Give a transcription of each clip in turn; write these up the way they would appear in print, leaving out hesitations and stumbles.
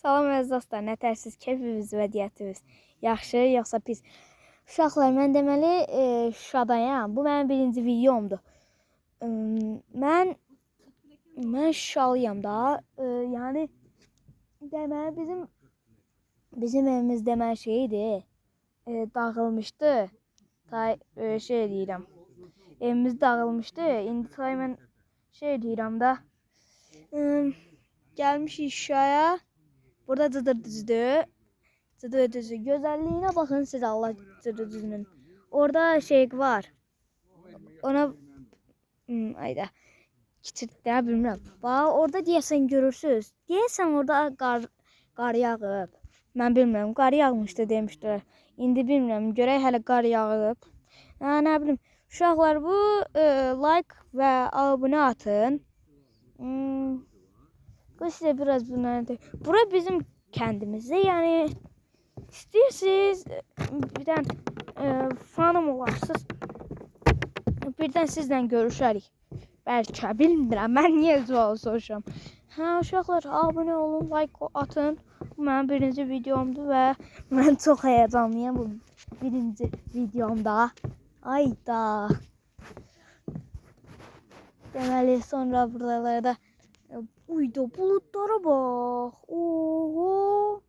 Salam əziz dostlar, nətərsiz, keyfimiz vəziyyətimiz yaxşı, yoxsa pis? Uşaqlar, mən deməli Şuşadayam. Bu mənim birinci videomdur. Mən Şuşalıyam da. Yəni deməli bizim evimiz deməli şeydir. Dağılmışdı. Şey deyirəm. Evimiz dağılmışdı. İndi mən şey deyirəm da. Gəlmişik Şuşaya. Burada Cıdır düzdür. Cıdır düzü. Gözəlliyinə baxın siz Allah Cıdır düzünün. Orada şey var. Ona ayda kiçirtdə bilmirəm. Bax orada deyəsən görürsüz. Deyəsən orada qar yağıb. Mən bilmirəm. Qar yağmışdı demişdilər. İndi bilmirəm. Görək hələ qar yağıb. Nə bilim. Uşaqlar bu like və abunə atın. Size biraz bunları. Bura bizim kendimizde, yani istiyorsanız birden fanım olarsınız. Birden sizden görüşərik. Belki bilmirəm. Ben niye sual soruşam. Uşaqlar abone olun, like atın. Bu mənim birinci videomdur və mən çox heyecanlıyam bu birinci videomda. Ayda. Deməli sonra buralarda uydu bulutlara bak. Oho.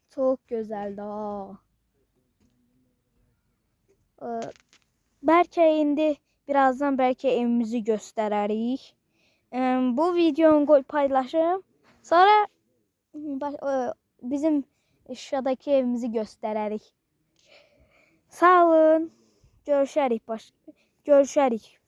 Çok güzel daha. Belki indi birazdan belki evimizi gösterərik. Bu videonu paylaşırım. Sonra bizim Şuşadakı evimizi gösterərik. Sağ olun. Görüşərik.